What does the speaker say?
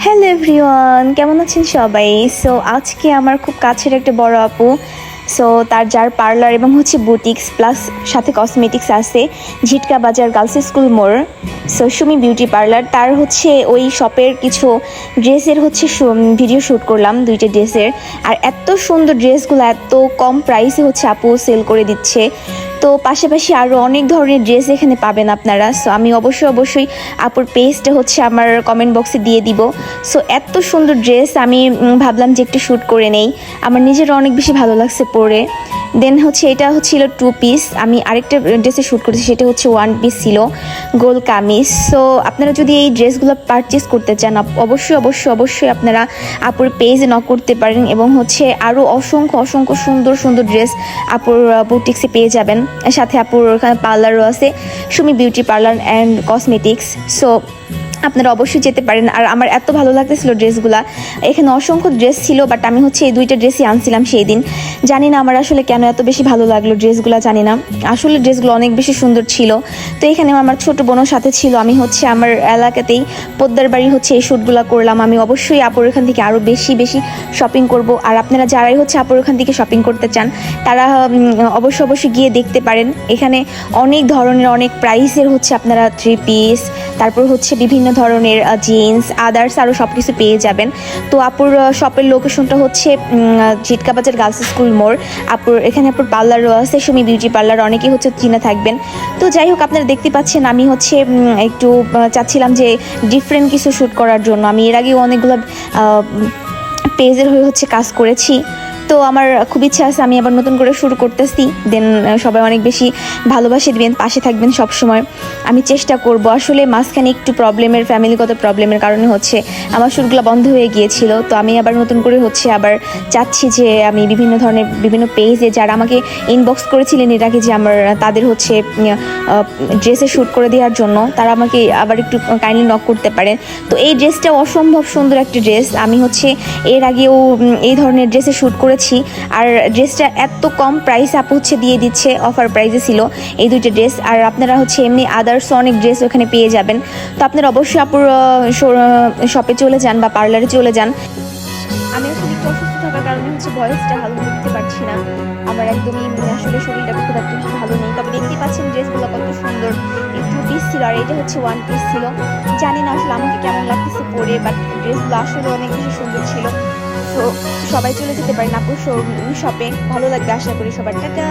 Hello everyone, কেমন আছেন সবাই? সো আজকে আমার খুব কাছের একটা বড় আপু, সো যার পার্লার এবং বুটিক্স প্লাস সাথে কসমেটিক্স আছে ঝিটকা বাজার গার্লস স্কুল মোড়। সো সুমি বিউটি পার্লার, তার ওই শপের কিছু ড্রেসের ভিডিও শ্যুট করলাম, দুইটা ড্রেসের। আর এত সুন্দর ড্রেসগুলো এত কম প্রাইসে আপু সেল করে দিচ্ছে। তো পাশাপাশি আরও অনেক ধরনের ড্রেস এখানে পাবেন আপনারা। সো আমি অবশ্যই আপুর পেজটা আমার কমেন্ট বক্সে দিয়ে দিব। সো এত সুন্দর ড্রেস আমি ভাবলাম যে একটু শ্যুট করে নেই, আমার নিজেরও অনেক বেশি ভালো লাগছে পরে। দেন এটা ছিল 2 পিস, আমি আরেকটা ড্রেসে শ্যুট করেছি, সেটা 1 পিস ছিল গোল কামিজ। সো আপনারা যদি এই ড্রেসগুলো পারচেস করতে চান অবশ্যই আপনারা আপুর পেজে নক করতে পারেন, এবং আরও অসংখ্য সুন্দর ড্রেস আপুর বুটিক্সে পেয়ে যাবেন। সাথে আপুর ওখানে পার্লারও আছে, Sumi beauty parlour and cosmetics. So আপনারা অবশ্যই যেতে পারেন। আর আমার এত ভালো লাগতেছিল ড্রেসগুলা, এখানে অসংখ্য ড্রেস ছিল, বাট আমি এই দুইটা ড্রেসই আনছিলাম সেই দিন। জানি না আমার আসলে কেন এত বেশি ভালো লাগলো ড্রেসগুলা, জানি না, আসলে ড্রেসগুলো অনেক বেশি সুন্দর ছিল। তো এখানে আমার ছোট বোনের সাথে ছিল, আমি আমার এলাকাতেই পোদ্দার বাড়ি এই শ্যুটগুলো করলাম। আমি অবশ্যই আপুর এখান থেকে আরও বেশি শপিং করব। আর আপনারা যারাই আপুর এখান থেকে শপিং করতে চান তারা অবশ্যই গিয়ে দেখতে পারেন। এখানে অনেক ধরনের অনেক প্রাইসের আপনারা 3 পিস, তারপর বিভিন্ন ধরনের জিন্স, আদার্স আরও সব কিছু পেয়ে যাবেন। তো আপুর শপের লোকেশনটা ঝিটকা বাজার গার্লস স্কুল মোড়। এখানে আপুর পার্লারও আছে, সুমি বিউটি পার্লার, অনেকেই চিনে থাকবেন। তো যাই হোক, আপনারা দেখতে পাচ্ছেন আমি একটু চাচ্ছিলাম যে ডিফারেন্ট কিছু শ্যুট করার জন্য। আমি এর আগেও অনেকগুলো পেজের হয়ে কাজ করেছি, তো আমার খুব ইচ্ছা আছে আমি আবার নতুন করে শুরু করতেছি। দেন সবাই অনেক বেশি ভালোবাসে দিবেন, পাশে থাকবেন সব সময়। আমি চেষ্টা করব। আসলে মাঝখানে একটু ফ্যামিলিগত প্রবলেমের কারণে আমার শ্যুটগুলো বন্ধ হয়ে গিয়েছিল। তো আমি আবার নতুন করে আবার চাচ্ছি যে আমি বিভিন্ন পেজে যারা আমাকে ইনবক্স করেছিলেন এর আগে যে তাদের ড্রেসে শ্যুট করে দেওয়ার জন্য, তারা আমাকে আবার একটু কাইন্ডলি নক করতে পারেন। তো এই ড্রেসটা অসম্ভব সুন্দর একটা ড্রেস, আমি এর আগেও এই ধরনের ড্রেসে শ্যুট করে। আর ড্রেসটা এত কম প্রাইস আপু দিয়ে দিচ্ছে, অফার প্রাইসে ছিল এই দুইটা ড্রেস। আর আপনারা এমনি আদার্স অনেক ড্রেস ওখানে পেয়ে যাবেন। তো আপনারা অবশ্যই আপুর শপে চলে যান বা পার্লারে চলে যান। আমি আসলে একটু অসুস্থ থাকার কারণে ভয়েসটা ভালো করতে পারছি না, আমার একদমই আসলে শরীরটা খুব একটা ভালো নেই। তবে দেখতে পাচ্ছেন ড্রেসগুলো কত সুন্দর। এই 2 পিস ছিল আর এটা 1 পিস ছিল। জানি না আসলে আমাকে কেমন লাগতেছে পরে, বাট ড্রেসগুলো আসলে অনেক বেশি সুন্দর ছিল। তো সবাই চলে যেতে পারেন আপুর শপে, ভালো লাগবে আশা করি সবার। টাটা।